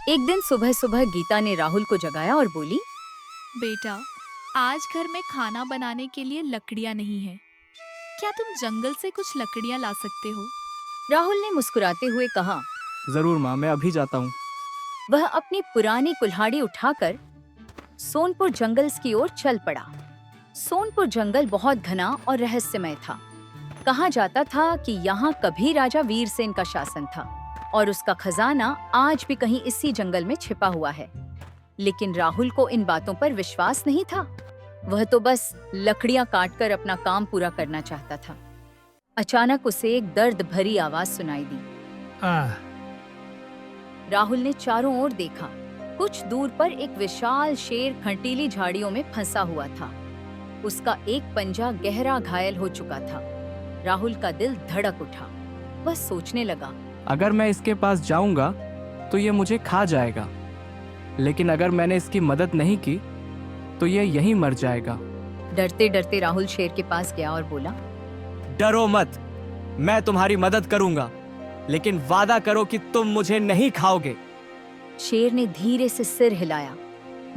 एक दिन सुबह सुबह गीता ने राहुल को जगाया और बोली, बेटा, आज घर में खाना बनाने के लिए लकड़ियाँ नहीं है। क्या तुम जंगल से कुछ लकड़ियाँ ला सकते हो? राहुल ने मुस्कुराते हुए कहा। जरूर माँ, मैं अभी जाता हूँ। वह अपनी पुरानी कुल्हाड़ी उठाकर सोनपुर जंगल की ओर चल पड़ा। सोनपुर जंगल बहुत घना और रहस्यमय था। कहा जाता था कि यहाँ कभी राजा वीरसेन का शासन था और उसका खजाना आज भी कहीं इसी जंगल में छिपा हुआ है। लेकिन राहुल को इन बातों पर विश्वास नहीं था। वह तो बस लकड़ियां काटकर अपना काम पूरा करना चाहता था। अचानक उसे एक दर्द भरी आवाज सुनाई दी। राहुल ने चारों ओर देखा। कुछ दूर पर एक विशाल शेर खंटीली झाड़ियों में फंसा हुआ था। उसका एक पंजा गहरा घायल हो चुका था। राहुल का दिल धड़क उठा। वह सोचने लगा, अगर मैं इसके पास जाऊंगा तो ये मुझे खा जाएगा, लेकिन अगर मैंने इसकी मदद नहीं की तो ये यहीं मर जाएगा। डरते डरते राहुल शेर के पास गया और बोला, डरो मत, मैं तुम्हारी मदद करूंगा, लेकिन वादा करो कि तुम मुझे नहीं खाओगे। शेर ने धीरे से सिर हिलाया,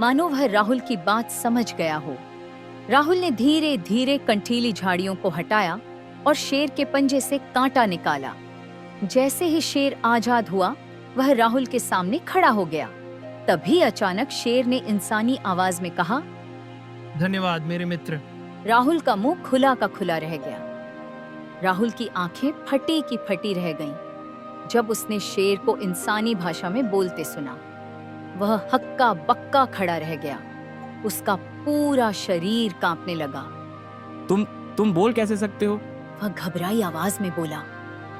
मानो वह राहुल की बात समझ गया हो। राहुल ने धीरे धीरे कंटीली झाड़ियों को हटाया और शेर के पंजे से कांटा निकाला। जैसे ही शेर आजाद हुआ, वह राहुल के सामने खड़ा हो गया। तभी अचानक शेर ने इंसानी आवाज में कहा, धन्यवाद मेरे मित्र। राहुल का मुंह खुला का खुला रह गया। राहुल की आंखें फटी की फटी रह गईं जब उसने शेर को इंसानी भाषा में बोलते सुना। वह हक्का बक्का खड़ा रह गया। उसका पूरा शरीर कांपने लगा। तुम बोल कैसे सकते हो? वह घबराई आवाज में बोला।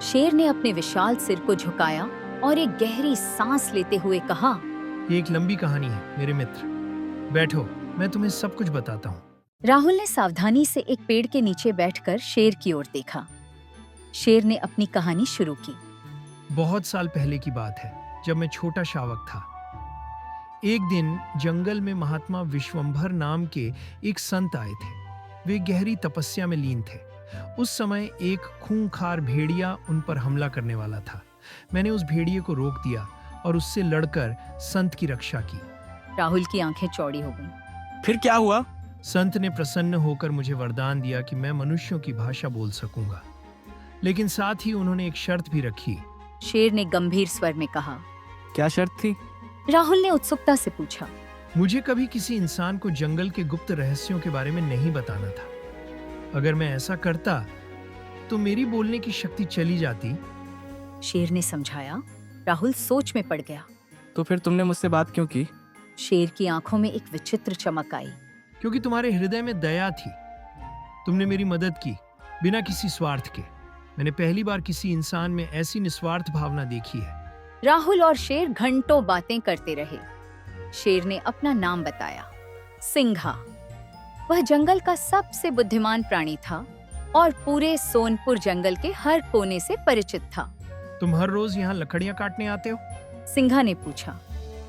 शेर ने अपने विशाल सिर को झुकाया और एक गहरी सांस लेते हुए कहा, ये एक लंबी कहानी है मेरे मित्र। बैठो, मैं तुम्हें सब कुछ बताता हूँ। राहुल ने सावधानी से एक पेड़ के नीचे बैठकर शेर की ओर देखा। शेर ने अपनी कहानी शुरू की। बहुत साल पहले की बात है, जब मैं छोटा शावक था। एक दिन जंगल में महात्मा विश्वंभर नाम के एक संत आए थे। वे गहरी तपस्या में लीन थे। उस समय एक खूंखार भेड़िया उन पर हमला करने वाला था। मैंने उस भेड़िए को रोक दिया और उससे लड़कर संत की रक्षा की। राहुल की आंखें चौड़ी हो गईं। फिर क्या हुआ? संत ने प्रसन्न होकर मुझे वरदान दिया कि मैं मनुष्यों की भाषा बोल सकूंगा, लेकिन साथ ही उन्होंने एक शर्त भी रखी। शेर ने गंभीर स्वर में कहा। क्या शर्त थी? राहुल ने उत्सुकता से पूछा। मुझे कभी किसी इंसान को जंगल के गुप्त रहस्यों के बारे में नहीं बताना था। अगर मैं ऐसा करता तो मेरी बोलने की शक्ति चली जाती। शेर ने समझाया। राहुल सोच में पड़ गया। तो फिर तुमने मुझसे बात क्यों की? शेर की आंखों में एक विचित्र चमक आई। क्योंकि तुम्हारे हृदय में दया थी। तुमने मेरी मदद की बिना किसी स्वार्थ के। मैंने पहली बार किसी इंसान में ऐसी निस्वार्थ भावना देखी है। राहुल और शेर घंटों बातें करते रहे। शेर ने अपना नाम बताया, सिंघा। वह जंगल का सबसे बुद्धिमान प्राणी था और पूरे सोनपुर जंगल के हर कोने से परिचित था। तुम हर रोज यहाँ लकड़ियाँ काटने आते हो? सिंघा ने पूछा।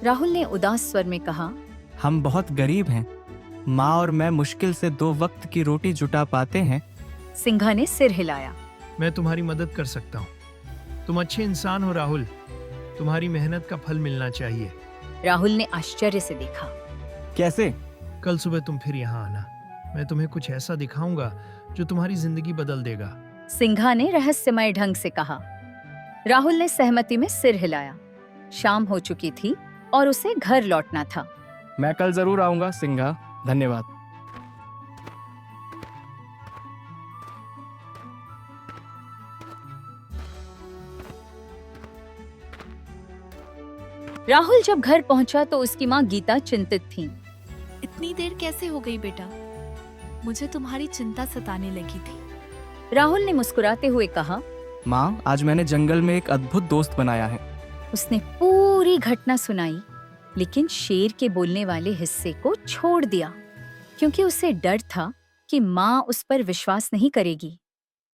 राहुल ने उदास स्वर में कहा, हम बहुत गरीब हैं। माँ और मैं मुश्किल से 2 वक्त की रोटी जुटा पाते हैं। सिंघा ने सिर हिलाया। मैं तुम्हारी मदद कर सकता हूँ। तुम अच्छे इंसान हो राहुल। तुम्हारी मेहनत का फल मिलना चाहिए। राहुल ने आश्चर्य से देखा। कैसे? कल सुबह तुम फिर यहाँ आना। मैं तुम्हें कुछ ऐसा दिखाऊंगा जो तुम्हारी जिंदगी बदल देगा। सिंघा ने रहस्यमय ढंग से कहा। राहुल ने सहमति में सिर हिलाया। शाम हो चुकी थी और उसे घर लौटना था। मैं कल जरूर आऊंगा सिंघा, धन्यवाद। राहुल जब घर पहुंचा तो उसकी माँ गीता चिंतित थी। इतनी देर कैसे हो गई बेटा? मुझे तुम्हारी चिंता सताने लगी थी। राहुल ने मुस्कुराते हुए कहा, माँ, आज मैंने जंगल में एक अद्भुत दोस्त बनाया है। उसने पूरी घटना सुनाई, लेकिन शेर के बोलने वाले हिस्से को छोड़ दिया, क्योंकि उसे डर था कि माँ उस पर विश्वास नहीं करेगी।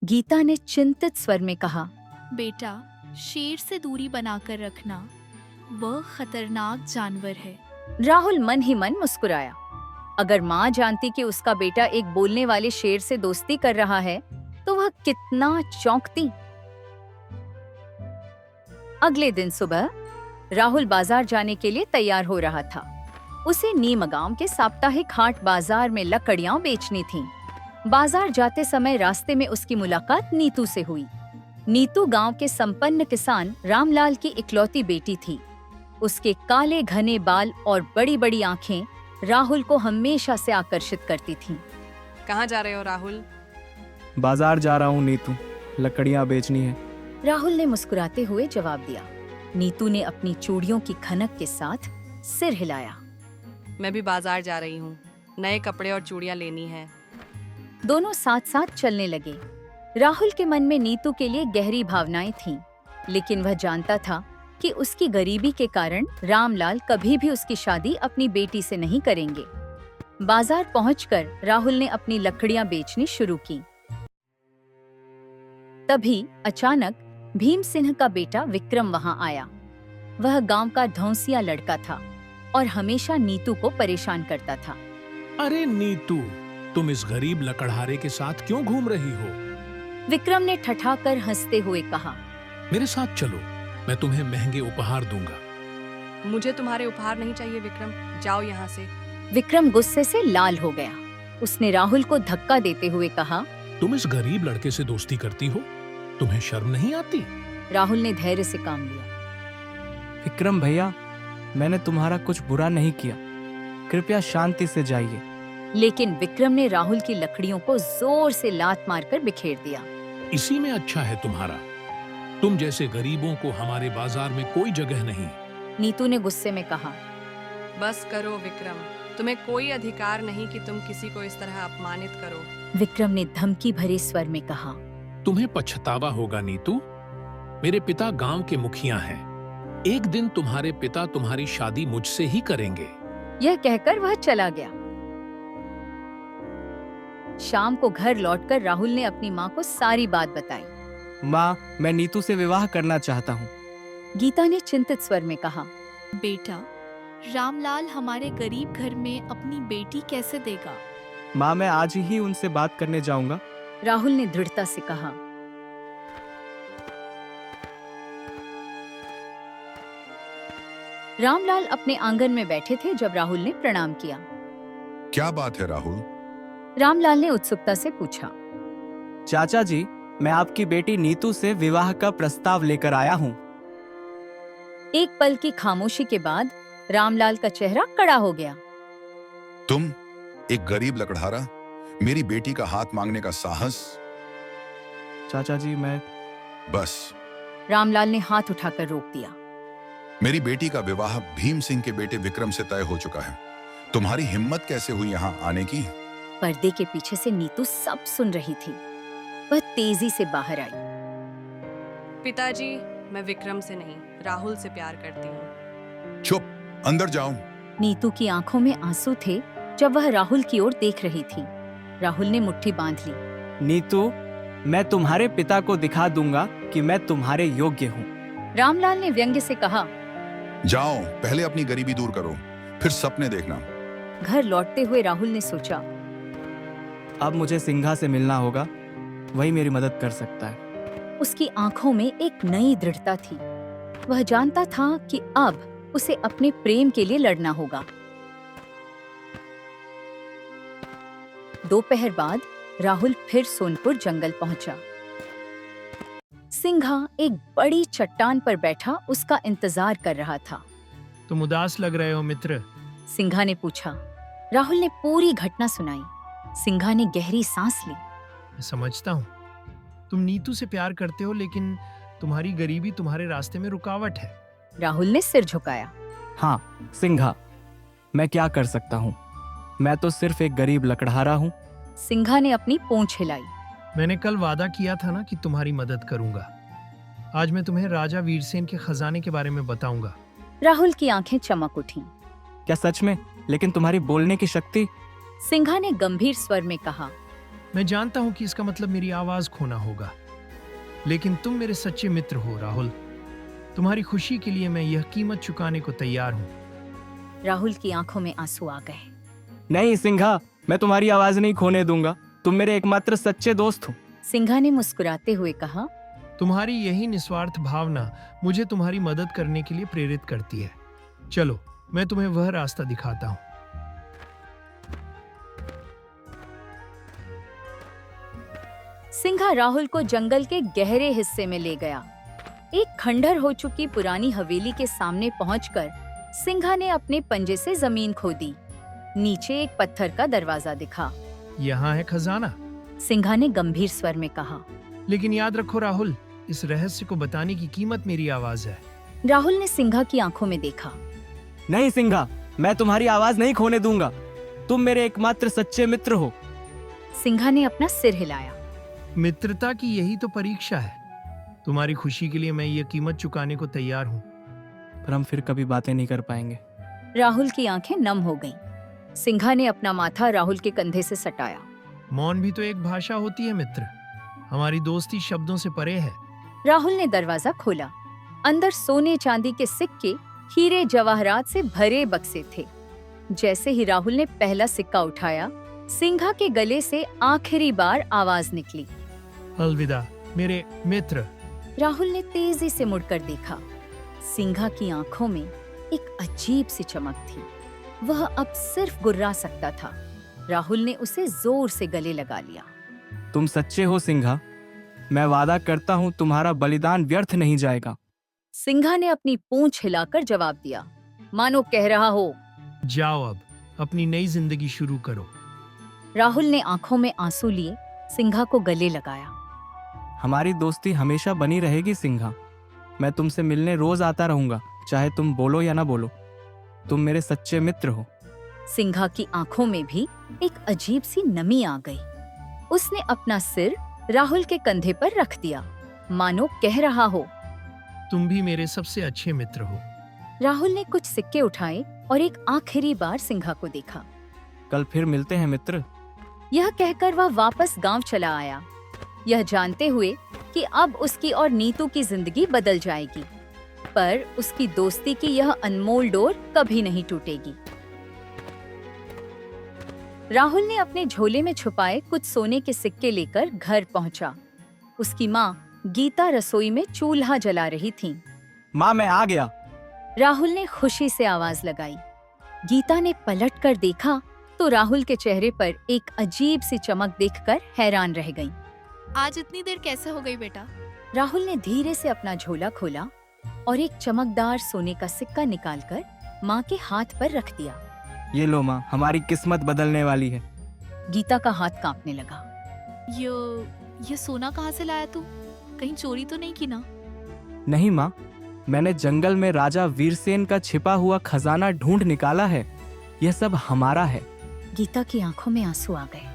गीता ने चिंतित स्वर में कहा, बेटा, शेर से दूरी बनाकर रखना। वह खतरनाक जानवर है। राहुल मन ही मन मुस्कुराया। अगर माँ जानती कि उसका बेटा एक बोलने वाले शेर से दोस्ती कर रहा है तो वह कितना चौंकती। अगले दिन सुबह राहुल बाजार जाने के लिए तैयार हो रहा था। उसे नीम गांव के साप्ताहिक हाट बाजार में लकड़ियां बेचनी थीं। बाजार जाते समय रास्ते में उसकी मुलाकात नीतू से हुई। नीतू गांव के संपन्न किसान रामलाल की इकलौती बेटी थी। उसके काले घने बाल और बड़ी बड़ी आंखें राहुल को हमेशा से आकर्षित करती थीं। कहाँ जा रहे हो राहुल? बाजार जा रहा हूँ नीतू, लकड़ियाँ बेचनी है। राहुल ने मुस्कुराते हुए जवाब दिया। नीतू ने अपनी चूड़ियों की खनक के साथ सिर हिलाया। मैं भी बाजार जा रही हूँ, नए कपड़े और चूड़ियाँ लेनी है। दोनों साथ साथ चलने लगे। राहुल के मन में नीतू के लिए गहरी भावनाएं थीं, लेकिन वह जानता था कि उसकी गरीबी के कारण रामलाल कभी भी उसकी शादी अपनी बेटी से नहीं करेंगे। बाजार पहुंचकर राहुल ने अपनी लकड़ियां बेचनी शुरू की। तभी अचानक भीम सिंह का बेटा विक्रम वहां आया। वह गांव का धौंसिया लड़का था और हमेशा नीतू को परेशान करता था। अरे नीतू, तुम इस गरीब लकड़हारे के साथ क्यों घूम रही हो? विक्रम ने ठठाकर हंसते हुए कहा। मेरे साथ चलो, मैं तुम्हें महंगे उपहार दूंगा। मुझे तुम्हारे उपहार नहीं चाहिए विक्रम, जाओ यहाँ से। विक्रम गुस्से से लाल हो गया। उसने राहुल को धक्का देते हुए कहा, तुम इस गरीब लड़के से दोस्ती करती हो? तुम्हें शर्म नहीं आती? राहुल ने धैर्य से काम लिया। विक्रम भैया, मैंने तुम्हारा कुछ बुरा नहीं किया, कृपया शांति से जाइए। लेकिन विक्रम ने राहुल की लकड़ियों को जोर से लात मारकर बिखेर दिया। इसी में अच्छा है तुम्हारा। तुम जैसे गरीबों को हमारे बाजार में कोई जगह नहीं। नीतू ने गुस्से में कहा। बस करो विक्रम, तुम्हें कोई अधिकार नहीं कि तुम किसी को इस तरह अपमानित करो। विक्रम ने धमकी भरे स्वर में कहा। तुम्हें पछतावा होगा नीतू। मेरे पिता गांव के मुखिया हैं। एक दिन तुम्हारे पिता तुम्हारी शादी मुझसे ही करेंगे। यह कहकर वह चला गया। शाम को घर लौटकर राहुल ने अपनी माँ को सारी बात बताई। माँ, मैं नीतू से विवाह करना चाहता हूँ। गीता ने चिंतित स्वर में कहा। बेटा, रामलाल हमारे गरीब घर में अपनी बेटी कैसे देगा? माँ, मैं आज ही उनसे बात करने जाऊंगा। राहुल ने दृढ़ता से कहा। रामलाल अपने आंगन में बैठे थे जब राहुल ने प्रणाम किया। क्या बात है राहुल? रामलाल ने उत्सुकता से पूछा। चाचा जी, मैं आपकी बेटी नीतू से विवाह का प्रस्ताव लेकर आया हूँ। एक पल की खामोशी के बाद रामलाल का चेहरा कड़ा हो गया। तुम, एक गरीब लकड़हारा, मेरी बेटी का हाथ मांगने का साहस? चाचा जी, मैं बस। रामलाल ने हाथ उठाकर रोक दिया। मेरी बेटी का विवाह भीम सिंह के बेटे विक्रम से तय हो चुका है। तुम्हारी हिम्मत कैसे हुई यहाँ आने की? पर्दे के पीछे से नीतू सब सुन रही थी। वह तेजी से बाहर आई। पिताजी, मैं विक्रम से नहीं, राहुल से प्यार करती हूँ। चुप, अंदर जाओ। नीतू की आंखों में आंसू थे जब वह राहुल की ओर देख रही थी। राहुल ने मुट्ठी बांध ली। नीतू, मैं तुम्हारे पिता को दिखा दूंगा कि मैं तुम्हारे योग्य हूँ। रामलाल ने व्यंग्य से कहा। जाओ, पहले अपनी गरीबी दूर करो, फिर सपने देखना। घर लौटते हुए राहुल ने सोचा, अब मुझे सिंघा से मिलना होगा, वही मेरी मदद कर सकता है। उसकी आंखों में एक नई दृढ़ता थी। वह जानता था कि अब उसे अपने प्रेम के लिए लड़ना होगा। दोपहर बाद राहुल फिर सोनपुर जंगल पहुंचा। सिंघा एक बड़ी चट्टान पर बैठा उसका इंतजार कर रहा था। तुम उदास लग रहे हो मित्र। सिंघा ने पूछा। राहुल ने पूरी घटना सुनाई। सिंघा ने गहरी सांस ली। मैं समझता हूँ, तुम नीतू से प्यार करते हो, लेकिन तुम्हारी गरीबी तुम्हारे रास्ते में रुकावट है। राहुल ने सिर झुकाया। हाँ सिंघा, मैं क्या कर सकता हूँ? मैं तो सिर्फ एक गरीब लकड़हारा हूँ। सिंघा ने अपनी पूंछ हिलाई। मैंने कल वादा किया था ना कि तुम्हारी मदद करूंगा। आज मैं तुम्हें राजा वीरसेन के खजाने के बारे में बताऊंगा। राहुल की आंखें चमक उठीं। क्या सच में? लेकिन तुम्हारी बोलने की शक्ति। सिंघा ने गंभीर स्वर में कहा। मैं जानता हूँ कि इसका मतलब मेरी आवाज खोना होगा, लेकिन तुम मेरे सच्चे मित्र हो राहुल। तुम्हारी खुशी के लिए मैं यह कीमत चुकाने को तैयार हूँ। राहुल की आंखों में आंसू आ गए। नहीं सिंघा, मैं तुम्हारी आवाज नहीं खोने दूंगा। तुम मेरे एकमात्र सच्चे दोस्त हो। सिंघा ने मुस्कुराते हुए कहा। तुम्हारी यही निस्वार्थ भावना मुझे तुम्हारी मदद करने के लिए प्रेरित करती है। चलो, मैं तुम्हें वह रास्ता दिखाता हूँ। सिंघा राहुल को जंगल के गहरे हिस्से में ले गया। एक खंडहर हो चुकी पुरानी हवेली के सामने पहुंचकर सिंघा ने अपने पंजे से जमीन खोदी। नीचे एक पत्थर का दरवाजा दिखा। यहाँ है खजाना। सिंघा ने गंभीर स्वर में कहा। लेकिन याद रखो राहुल, इस रहस्य को बताने की कीमत मेरी आवाज है। राहुल ने सिंघा की आंखों में देखा। नहीं सिंघा, मैं तुम्हारी आवाज नहीं खोने दूंगा। तुम मेरे एकमात्र सच्चे मित्र हो। सिंघा ने अपना सिर हिलाया। मित्रता की यही तो परीक्षा है। तुम्हारी खुशी के लिए मैं ये कीमत चुकाने को तैयार हूँ। पर हम फिर कभी बातें नहीं कर पाएंगे। राहुल की आंखें नम हो गईं। सिंघा ने अपना माथा राहुल के कंधे से सटाया। मौन भी तो एक भाषा होती है मित्र। हमारी दोस्ती शब्दों से परे है। राहुल ने दरवाजा खोला। अंदर सोने चांदी के सिक्के, हीरे जवाहरात से भरे बक्से थे। जैसे ही राहुल ने पहला सिक्का उठाया, सिंघा के गले से आखिरी बार आवाज निकली। अलविदा मेरे मित्र। राहुल ने तेजी से मुड़कर देखा। सिंघा की आंखों में एक अजीब सी चमक थी। वह अब सिर्फ गुर्रा सकता था। राहुल ने उसे जोर से गले लगा लिया। तुम सच्चे हो सिंघा। मैं वादा करता हूँ तुम्हारा बलिदान व्यर्थ नहीं जाएगा। सिंघा ने अपनी पूंछ हिलाकर जवाब दिया, मानो कह रहा हो, जाओ अब अपनी नई जिंदगी शुरू करो। राहुल ने आंखों में आंसू लिए सिंघा को गले लगाया। हमारी दोस्ती हमेशा बनी रहेगी सिंघा। मैं तुमसे मिलने रोज आता रहूंगा, चाहे तुम बोलो या ना बोलो। तुम मेरे सच्चे मित्र हो। सिंघा की आंखों में भी एक अजीब सी नमी आ गई। उसने अपना सिर राहुल के कंधे पर रख दिया, मानो कह रहा हो, तुम भी मेरे सबसे अच्छे मित्र हो। राहुल ने कुछ सिक्के उठाए और एक आखिरी बार सिंघा को देखा। कल फिर मिलते हैं मित्र। यह कहकर वह वापस गांव चला आया, यह जानते हुए कि अब उसकी और नीतू की जिंदगी बदल जाएगी, पर उसकी दोस्ती की यह अनमोल डोर कभी नहीं टूटेगी। राहुल ने अपने झोले में छुपाए कुछ सोने के सिक्के लेकर घर पहुंचा। उसकी माँ गीता रसोई में चूल्हा जला रही थीं। माँ, मैं आ गया। राहुल ने खुशी से आवाज लगाई। गीता ने पलटकर देखा तो राहुल के चेहरे पर एक अजीब सी चमक देखकर हैरान रह गई। आज इतनी देर कैसे हो गई बेटा? राहुल ने धीरे से अपना झोला खोला और एक चमकदार सोने का सिक्का निकालकर माँ के हाथ पर रख दिया। ये लो माँ, हमारी किस्मत बदलने वाली है। गीता का हाथ कांपने लगा। ये सोना कहाँ से लाया तू? कहीं चोरी तो नहीं की ना? नहीं माँ, मैंने जंगल में राजा वीरसेन का छिपा हुआ खजाना ढूंढ निकाला है। यह सब हमारा है। गीता की आंखों में आंसू आ गए।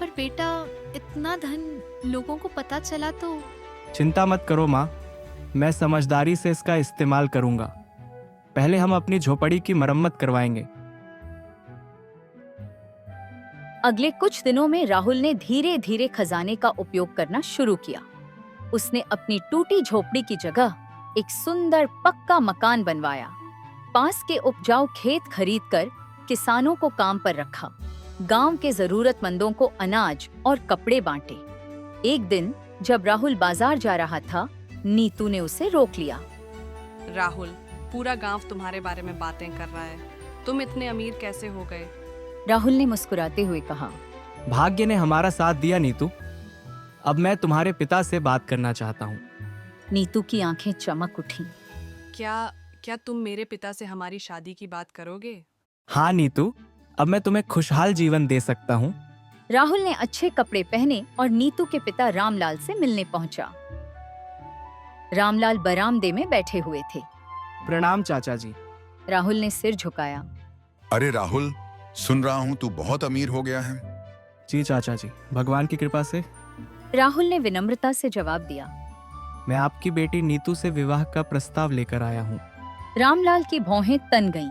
पर बेटा, इतना धन लोगों को पता चला तो? चिंता मत करो माँ, मैं समझदारी से इसका इस्तेमाल करूंगा। पहले हम अपनी झोपड़ी की मरम्मत करवाएंगे। अगले कुछ दिनों में राहुल ने धीरे धीरे खजाने का उपयोग करना शुरू किया। उसने अपनी टूटी झोपड़ी की जगह एक सुंदर पक्का मकान बनवाया। पास के उपजाऊ खेत खरीदकर किसानों को काम पर रखा। गांव के जरूरतमंदों को अनाज और कपड़े बांटे। एक दिन जब राहुल बाजार जा रहा था, नीतू ने उसे रोक लिया। राहुल, पूरा गांव तुम्हारे बारे में बातें कर रहा है। तुम इतने अमीर कैसे हो गए? राहुल ने मुस्कुराते हुए कहा, भाग्य ने हमारा साथ दिया नीतू। अब मैं तुम्हारे पिता से बात करना चाहता हूँ। नीतू की आंखें चमक उठी। क्या तुम मेरे पिता से हमारी शादी की बात करोगे? हाँ नीतू, अब मैं तुम्हें खुशहाल जीवन दे सकता हूँ। राहुल ने अच्छे कपड़े पहने और नीतू के पिता रामलाल से मिलने पहुंचा। रामलाल बरामदे में बैठे हुए थे। प्रणाम चाचा जी। राहुल ने सिर झुकाया। अरे राहुल, सुन रहा हूँ तू बहुत अमीर हो गया है। जी चाचा जी, भगवान की कृपा से। राहुल ने विनम्रता से जवाब दिया। मैं आपकी बेटी नीतू से विवाह का प्रस्ताव लेकर आया हूँ। रामलाल की भौहें तन गईं।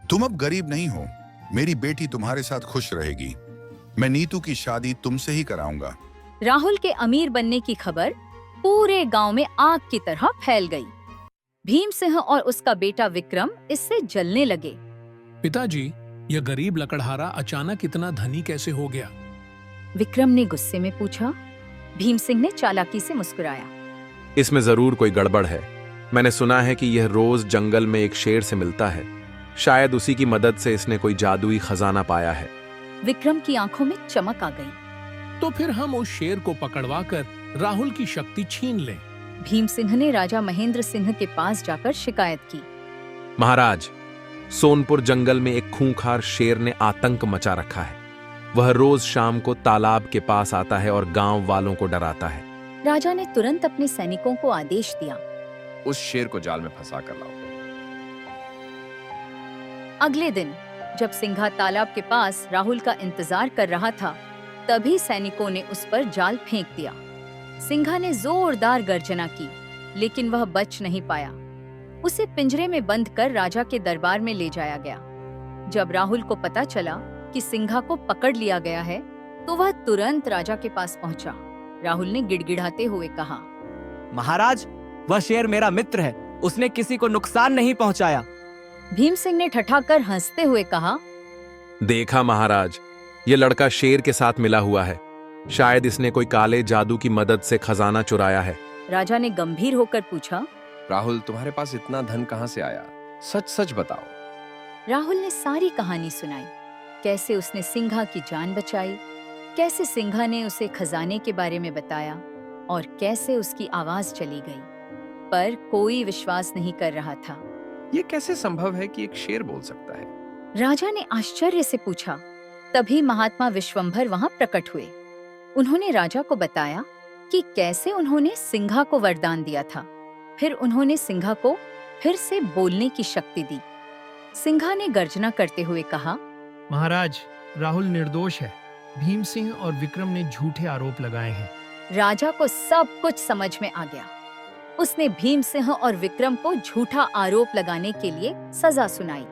तुम अब गरीब नहीं हो। मेरी बेटी तुम्हारे साथ खुश रहेगी। मैं नीतू की शादी तुमसे ही कराऊंगा। राहुल के अमीर बनने की खबर पूरे गांव में आग की तरह फैल गई। भीम सिंह और उसका बेटा विक्रम इससे जलने लगे। पिताजी, यह गरीब लकड़हारा अचानक इतना धनी कैसे हो गया? विक्रम ने गुस्से में पूछा। भीम सिंह ने चालाकी से मुस्कुराया। इसमें जरूर कोई गड़बड़ है। मैंने सुना है कि यह रोज जंगल में एक शेर से मिलता है। शायद उसी की मदद से इसने कोई जादुई खजाना पाया है। विक्रम की आंखों में चमक आ गई। तो फिर हम उस शेर को पकड़वाकर राहुल की शक्ति छीन लें। भीम सिंह ने राजा महेंद्र सिंह के पास जाकर शिकायत की। महाराज, सोनपुर जंगल में एक खूंखार शेर ने आतंक मचा रखा है। वह रोज शाम को तालाब के पास आता है और गांव वालों को डराता है। राजा ने तुरंत अपने सैनिकों को आदेश दिया। उस शेर को जाल में फंसा कर लाओ। अगले दिन जब सिंघा तालाब के पास राहुल का इंतजार कर रहा था, तभी सैनिकों ने उस पर जाल फेंक दिया। सिंघा ने जोरदार गर्जना की, लेकिन वह बच नहीं पाया। उसे पिंजरे में बंद कर राजा के दरबार में ले जाया गया। जब राहुल को पता चला कि सिंघा को पकड़ लिया गया है, तो वह तुरंत राजा के पास पहुंचा। राहुल ने गिड़गिड़ाते हुए कहा, महाराज, वह शेर मेरा मित्र है, उसने किसी को नुकसान नहीं पहुंचाया। भीम सिंह ने ठठाकर हंसते हुए कहा, देखा महाराज, ये लड़का शेर के साथ मिला हुआ है। शायद इसने कोई काले जादू की मदद से खजाना चुराया है। राजा ने गंभीर होकर पूछा, राहुल, तुम्हारे पास इतना धन कहां से आया? सच सच बताओ। राहुल ने सारी कहानी सुनाई। कैसे उसने सिंघा की जान बचाई, कैसे सिंघा ने उसे खजाने के बारे में बताया और कैसे उसकी आवाज चली गई। पर कोई विश्वास नहीं कर रहा था। ये कैसे संभव है कि एक शेर बोल सकता है? राजा ने आश्चर्य से पूछा। तभी महात्मा विश्वंभर वहां प्रकट हुए। उन्होंने राजा को बताया कि कैसे उन्होंने सिंघा को वरदान दिया था। फिर उन्होंने सिंघा को फिर से बोलने की शक्ति दी। सिंघा ने गर्जना करते हुए कहा, महाराज, राहुल निर्दोष है। भीम सिंह और विक्रम ने झूठे आरोप लगाए हैं। राजा को सब कुछ समझ में आ गया। उसने भीम सिंह और विक्रम को झूठा आरोप लगाने के लिए सजा सुनाई।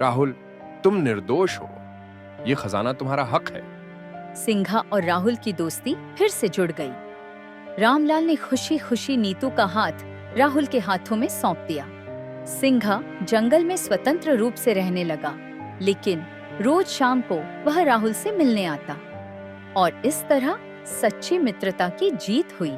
राहुल, तुम निर्दोष हो। ये खजाना तुम्हारा हक है। सिंघा और राहुल की दोस्ती फिर से जुड़ गई। रामलाल ने खुशी खुशी नीतू का हाथ राहुल के हाथों में सौंप दिया। सिंघा जंगल में स्वतंत्र रूप से रहने लगा, लेकिन रोज शाम को वह राहुल से मिलने आता और इस तरह सच्ची मित्रता की जीत हुई।